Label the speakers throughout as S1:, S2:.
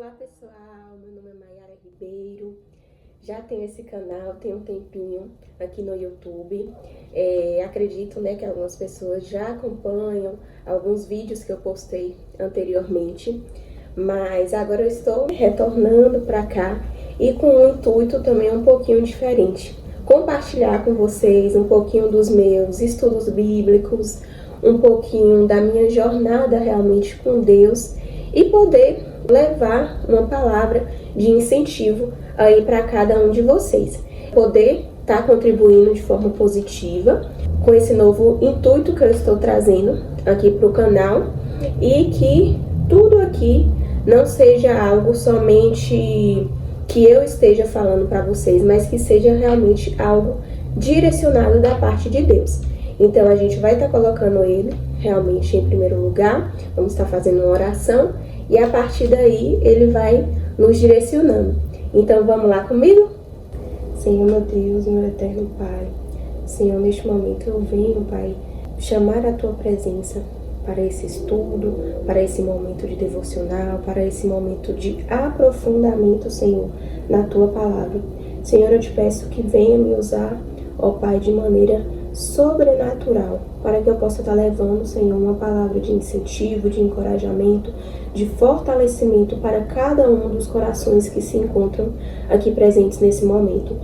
S1: Olá pessoal, meu nome é Mayara Ribeiro, já tenho esse canal, tem um tempinho aqui no YouTube. Acredito que algumas pessoas já acompanham alguns vídeos que eu postei anteriormente, mas agora eu estou retornando para cá e com um intuito também um pouquinho diferente. Compartilhar com vocês um pouquinho dos meus estudos bíblicos, um pouquinho da minha jornada realmente com Deus e poder levar uma palavra de incentivo aí para cada um de vocês. Poder estar contribuindo de forma positiva com esse novo intuito que eu estou trazendo aqui para o canal e que tudo aqui não seja algo somente que eu esteja falando para vocês, mas que seja realmente algo direcionado da parte de Deus. Então a gente vai estar colocando ele realmente em primeiro lugar, vamos estar fazendo uma oração e a partir daí ele vai nos direcionando. Então vamos lá comigo? Senhor meu Deus, meu eterno Pai, Senhor, neste momento eu venho, Pai, chamar a Tua presença para esse estudo, para esse momento de devocional, para esse momento de aprofundamento, Senhor, na Tua palavra. Senhor, eu te peço que venha me usar, ó Pai, de maneira sobrenatural, para que eu possa estar levando, Senhor, uma palavra de incentivo, de encorajamento, de fortalecimento para cada um dos corações que se encontram aqui presentes nesse momento.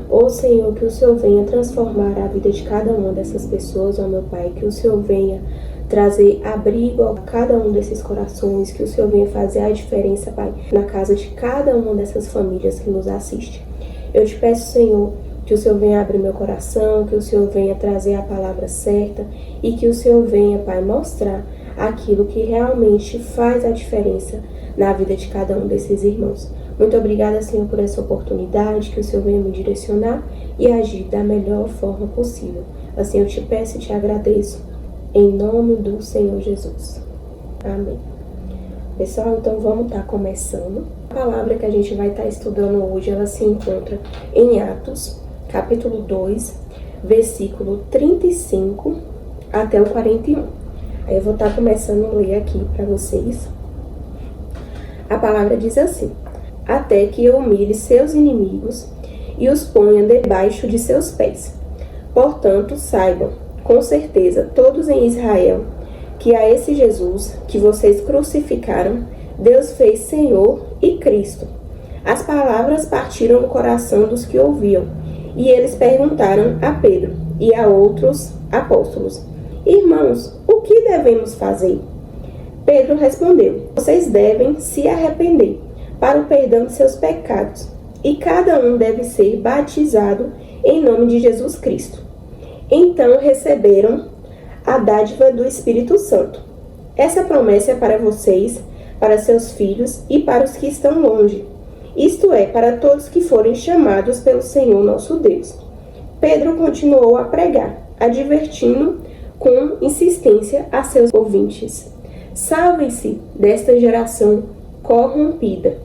S1: Ó Senhor, que o Senhor venha transformar a vida de cada uma dessas pessoas, ó meu Pai, que o Senhor venha trazer abrigo a cada um desses corações, que o Senhor venha fazer a diferença, Pai, na casa de cada uma dessas famílias que nos assiste. Eu te peço, Senhor, que o Senhor venha abrir meu coração, que o Senhor venha trazer a palavra certa e que o Senhor venha, Pai, mostrar aquilo que realmente faz a diferença na vida de cada um desses irmãos. Muito obrigada, Senhor, por essa oportunidade, que o Senhor venha me direcionar e agir da melhor forma possível. Assim eu te peço e te agradeço, em nome do Senhor Jesus. Amém. Pessoal, então vamos estar começando. A palavra que a gente vai estar estudando hoje, ela se encontra em Atos, capítulo 2, versículo 35 até o 41. Aí eu vou estar começando a ler aqui para vocês. A palavra diz assim: até que eu humilhe seus inimigos e os ponha debaixo de seus pés. Portanto, saibam, com certeza, todos em Israel, que a esse Jesus que vocês crucificaram, Deus fez Senhor e Cristo. As palavras partiram no coração dos que ouviam, e eles perguntaram a Pedro e a outros apóstolos: irmãos, o que devemos fazer? Pedro respondeu: vocês devem se arrepender para o perdão de seus pecados, e cada um deve ser batizado em nome de Jesus Cristo. Então receberam a dádiva do Espírito Santo. Essa promessa é para vocês, para seus filhos e para os que estão longe, isto é, para todos que forem chamados pelo Senhor nosso Deus. Pedro continuou a pregar, advertindo com insistência a seus ouvintes: salvem-se desta geração corrompida.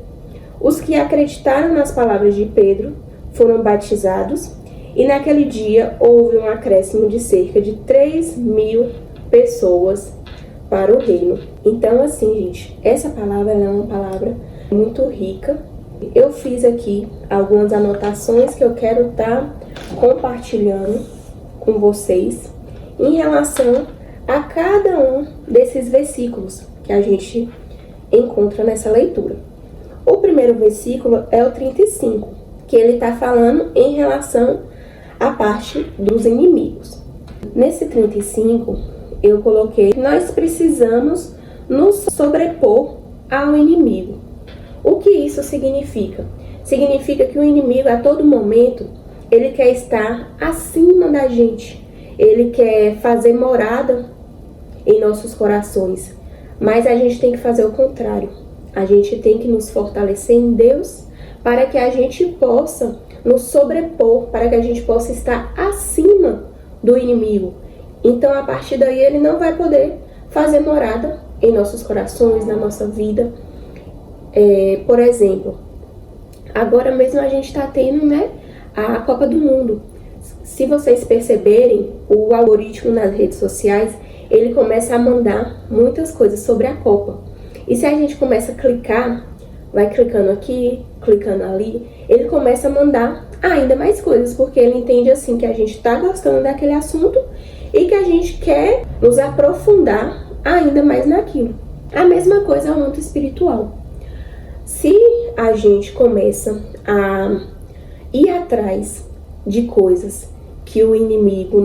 S1: Os que acreditaram nas palavras de Pedro foram batizados, e naquele dia houve um acréscimo de cerca de 3.000 pessoas para o reino. Então, assim, gente, essa palavra é uma palavra muito rica. Eu fiz aqui algumas anotações que eu quero estar compartilhando com vocês em relação a cada um desses versículos que a gente encontra nessa leitura. O primeiro versículo é o 35, que ele está falando em relação à parte dos inimigos. Nesse 35, eu coloquei: nós precisamos nos sobrepor ao inimigo. O que isso significa? Significa que o inimigo, a todo momento, ele quer estar acima da gente. Ele quer fazer morada em nossos corações. Mas a gente tem que fazer o contrário. A gente tem que nos fortalecer em Deus para que a gente possa nos sobrepor, para que a gente possa estar acima do inimigo. Então, a partir daí, ele não vai poder fazer morada em nossos corações, na nossa vida. Por exemplo, agora mesmo a gente está tendo, a Copa do Mundo. Se vocês perceberem, o algoritmo nas redes sociais, ele começa a mandar muitas coisas sobre a Copa. E se a gente começa a clicar vai clicando aqui, clicando ali, ele começa a mandar ainda mais coisas, porque ele entende assim que a gente está gostando daquele assunto e que a gente quer nos aprofundar ainda mais naquilo. A mesma coisa ao mundo espiritual. Se a gente começa a ir atrás de coisas que o inimigo,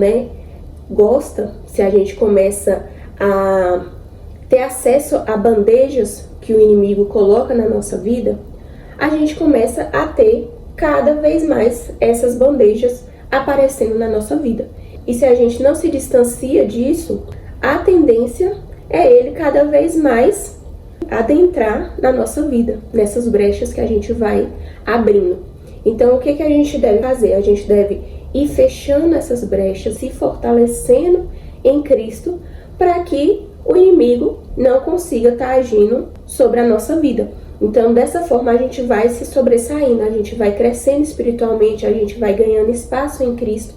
S1: gosta, se a gente começa a ter acesso a bandejas que o inimigo coloca na nossa vida, a gente começa a ter cada vez mais essas bandejas aparecendo na nossa vida. E se a gente não se distancia disso, a tendência é ele cada vez mais adentrar na nossa vida, nessas brechas que a gente vai abrindo. Então, o que a gente deve fazer? A gente deve ir fechando essas brechas, se fortalecendo em Cristo, para que o inimigo não consiga estar agindo sobre a nossa vida. Então, dessa forma, a gente vai se sobressaindo, a gente vai crescendo espiritualmente, a gente vai ganhando espaço em Cristo,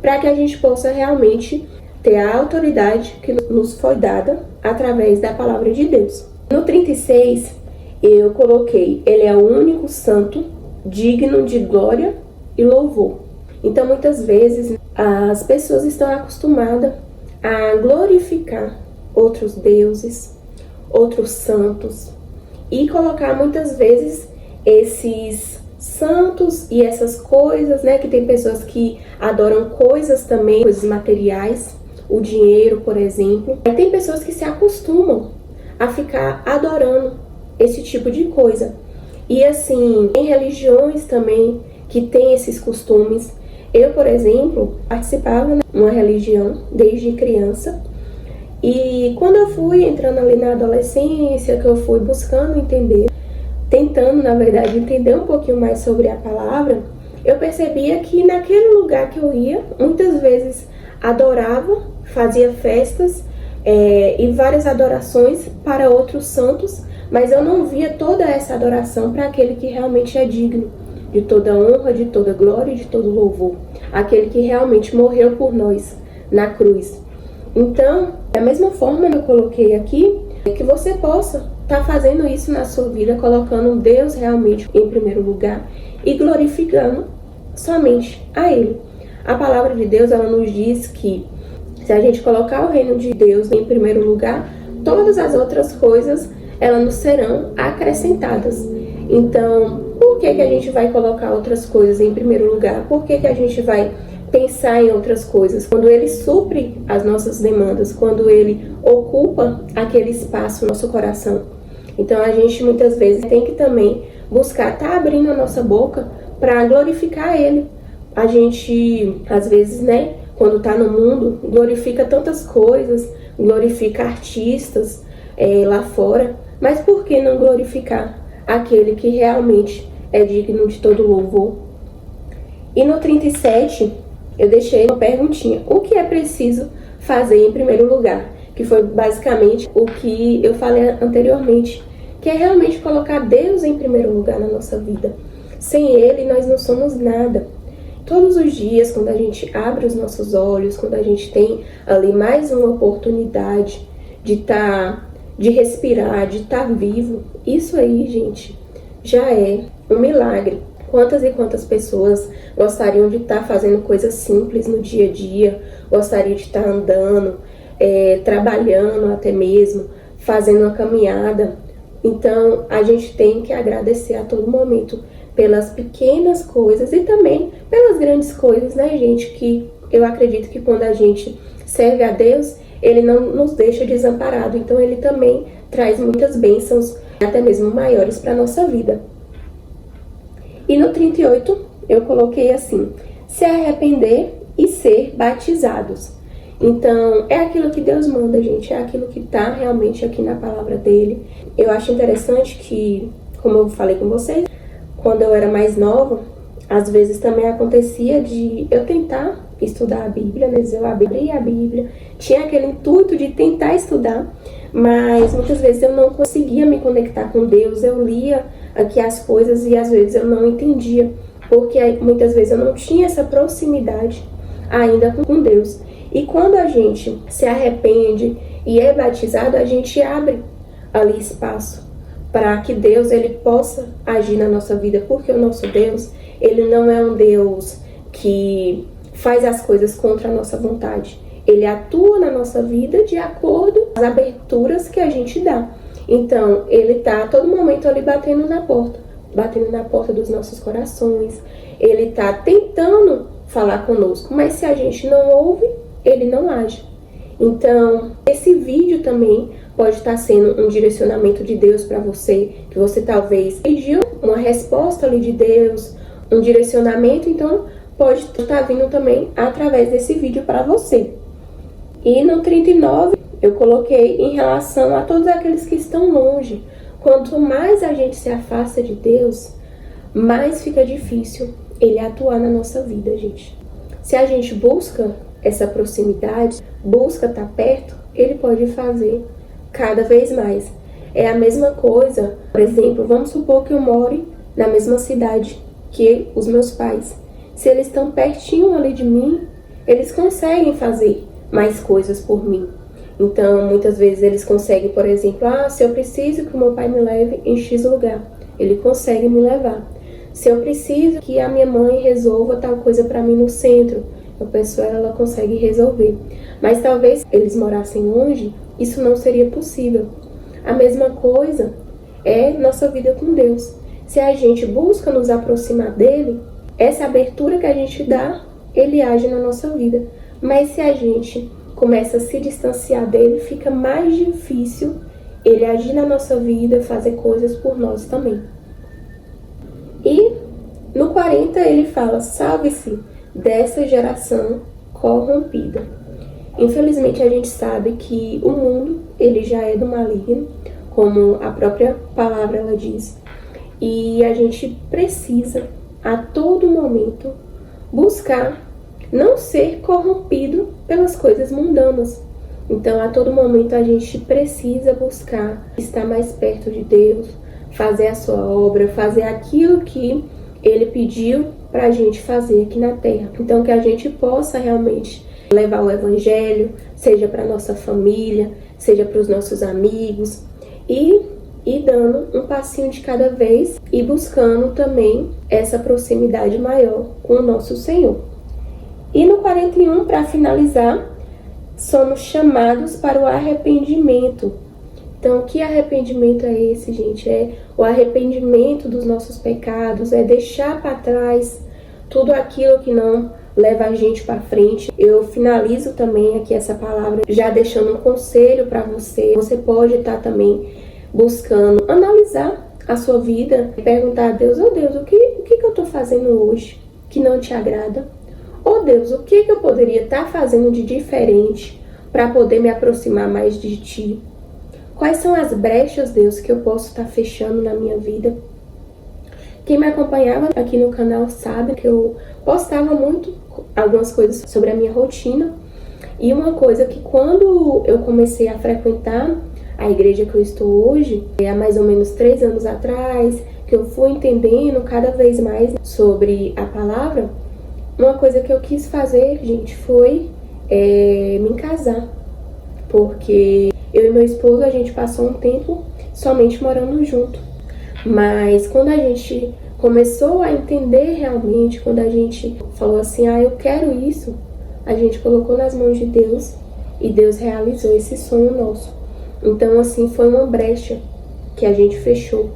S1: para que a gente possa realmente ter a autoridade que nos foi dada através da palavra de Deus. No 36, eu coloquei, ele é o único santo, digno de glória e louvor. Então, muitas vezes, as pessoas estão acostumadas a glorificar outros deuses, outros santos, e colocar muitas vezes esses santos e essas coisas, que tem pessoas que adoram coisas também, coisas materiais, o dinheiro, por exemplo. E tem pessoas que se acostumam a ficar adorando esse tipo de coisa. E assim, tem religiões também que têm esses costumes. Eu, por exemplo, participava de uma religião desde criança. E quando eu fui entrando ali na adolescência, que eu fui buscando entender, tentando, na verdade, entender um pouquinho mais sobre a palavra, eu percebia que naquele lugar que eu ia, muitas vezes adorava, fazia festas e várias adorações para outros santos, mas eu não via toda essa adoração para aquele que realmente é digno de toda honra, de toda glória e de todo louvor, aquele que realmente morreu por nós na cruz. Então, da mesma forma que eu coloquei aqui, que você possa estar fazendo isso na sua vida, colocando Deus realmente em primeiro lugar e glorificando somente a Ele. A palavra de Deus, ela nos diz que se a gente colocar o reino de Deus em primeiro lugar, todas as outras coisas, elas nos serão acrescentadas. Então, por que a gente vai colocar outras coisas em primeiro lugar? Por que a gente vai pensar em outras coisas? Quando Ele supre as nossas demandas, quando Ele ocupa aquele espaço no nosso coração. Então, a gente muitas vezes tem que também buscar estar abrindo a nossa boca para glorificar Ele. A gente, às vezes, quando está no mundo, glorifica tantas coisas, glorifica artistas lá fora, mas por que não glorificar aquele que realmente é digno de todo louvor? E no 37, eu deixei uma perguntinha: o que é preciso fazer em primeiro lugar? Que foi basicamente o que eu falei anteriormente, que é realmente colocar Deus em primeiro lugar na nossa vida. Sem Ele, nós não somos nada. Todos os dias, quando a gente abre os nossos olhos, quando a gente tem ali mais uma oportunidade de respirar, de estar vivo, isso aí, gente, já é um milagre. Quantas e quantas pessoas gostariam de estar fazendo coisas simples no dia a dia, gostariam de estar andando, trabalhando até mesmo, fazendo uma caminhada. Então, a gente tem que agradecer a todo momento pelas pequenas coisas e também pelas grandes coisas, gente? Que eu acredito que quando a gente serve a Deus, Ele não nos deixa desamparado. Então, Ele também traz muitas bênçãos, até mesmo maiores, para a nossa vida. E no 38, eu coloquei assim: se arrepender e ser batizados. Então, é aquilo que Deus manda, gente. É aquilo que está realmente aqui na palavra dEle. Eu acho interessante que, como eu falei com vocês, quando eu era mais nova, às vezes também acontecia de eu tentar estudar a Bíblia, mas eu abria a Bíblia, tinha aquele intuito de tentar estudar, mas muitas vezes eu não conseguia me conectar com Deus. Eu lia aqui as coisas e às vezes eu não entendia, porque muitas vezes eu não tinha essa proximidade ainda com Deus. E quando a gente se arrepende e é batizado, a gente abre ali espaço para que Deus ele possa agir na nossa vida, porque o nosso Deus, ele não é um Deus que faz as coisas contra a nossa vontade. Ele atua na nossa vida de acordo com as aberturas que a gente dá. Então, ele está a todo momento ali batendo na porta dos nossos corações. Ele está tentando falar conosco, mas se a gente não ouve, ele não age. Então, esse vídeo também pode estar sendo um direcionamento de Deus para você, que você talvez pediu uma resposta ali de Deus, um direcionamento, então pode estar vindo também através desse vídeo para você. E no 39 eu coloquei em relação a todos aqueles que estão longe. Quanto mais a gente se afasta de Deus, mais fica difícil ele atuar na nossa vida, gente. Se a gente busca essa proximidade, busca estar perto, ele pode fazer cada vez mais. É a mesma coisa, por exemplo, vamos supor que eu more na mesma cidade que os meus pais. Se eles estão pertinho ali de mim, eles conseguem fazer mais coisas por mim. Então, muitas vezes eles conseguem, por exemplo, se eu preciso que o meu pai me leve em X lugar, ele consegue me levar. Se eu preciso que a minha mãe resolva tal coisa para mim no centro, a pessoa ela consegue resolver. Mas talvez eles morassem longe, isso não seria possível. A mesma coisa é nossa vida com Deus. Se a gente busca nos aproximar dele, essa abertura que a gente dá, ele age na nossa vida. Mas se a gente começa a se distanciar dele, fica mais difícil ele agir na nossa vida, fazer coisas por nós também. E no 40 ele fala: salve-se dessa geração corrompida. Infelizmente a gente sabe que o mundo ele já é do maligno, como a própria palavra ela diz. E a gente precisa a todo momento buscar não ser corrompido pelas coisas mundanas. Então a todo momento a gente precisa buscar estar mais perto de Deus, fazer a sua obra, fazer aquilo que ele pediu para a gente fazer aqui na terra. Então que a gente possa realmente levar o evangelho, seja para nossa família, seja para os nossos amigos, e dando um passinho de cada vez e buscando também essa proximidade maior com o nosso Senhor. E no 41, para finalizar, somos chamados para o arrependimento. Então, que arrependimento é esse, gente? É o arrependimento dos nossos pecados, é deixar para trás tudo aquilo que não leva a gente para frente. Eu finalizo também aqui essa palavra já deixando um conselho para você. Você pode estar também buscando analisar a sua vida e perguntar a Deus: oh Deus, o que eu estou fazendo hoje que não te agrada? Oh Deus, o que eu poderia estar fazendo de diferente para poder me aproximar mais de Ti? Quais são as brechas, Deus, que eu posso estar fechando na minha vida? Quem me acompanhava aqui no canal sabe que eu postava muito algumas coisas sobre a minha rotina. E uma coisa que quando eu comecei a frequentar a igreja que eu estou hoje, há mais ou menos 3 anos atrás, que eu fui entendendo cada vez mais sobre a palavra, uma coisa que eu quis fazer, gente, foi me casar. Porque eu e meu esposo, a gente passou um tempo somente morando junto. Mas quando a gente começou a entender realmente, quando a gente falou assim: eu quero isso, a gente colocou nas mãos de Deus e Deus realizou esse sonho nosso. Então, assim, foi uma brecha que a gente fechou.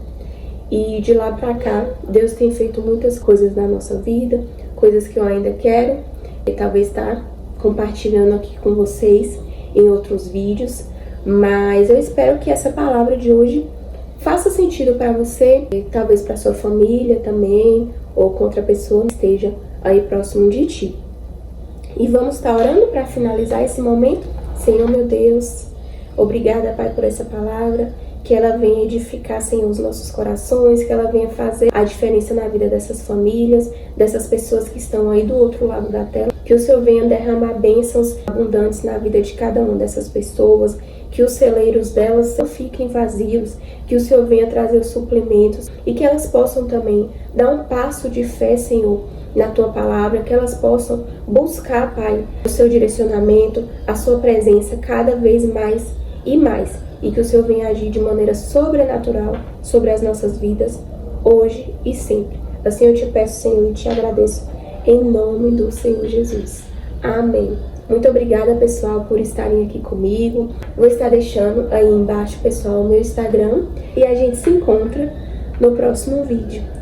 S1: E de lá pra cá, Deus tem feito muitas coisas na nossa vida, coisas que eu ainda quero e talvez estar compartilhando aqui com vocês em outros vídeos. Mas eu espero que essa palavra de hoje faça sentido para você, talvez para sua família também, ou com outra pessoa que esteja aí próximo de ti. E vamos estar orando para finalizar esse momento. Senhor, meu Deus, obrigada, Pai, por essa palavra, que ela venha edificar, Senhor, os nossos corações, que ela venha fazer a diferença na vida dessas famílias, dessas pessoas que estão aí do outro lado da tela, que o Senhor venha derramar bênçãos abundantes na vida de cada uma dessas pessoas, que os celeiros delas não fiquem vazios, que o Senhor venha trazer os suplementos e que elas possam também dar um passo de fé, Senhor, na Tua palavra, que elas possam buscar, Pai, o Seu direcionamento, a Sua presença cada vez mais e mais, e que o Senhor venha agir de maneira sobrenatural sobre as nossas vidas, hoje e sempre. Assim eu te peço, Senhor, e te agradeço, em nome do Senhor Jesus. Amém. Muito obrigada, pessoal, por estarem aqui comigo. Vou estar deixando aí embaixo, pessoal, o meu Instagram, e a gente se encontra no próximo vídeo.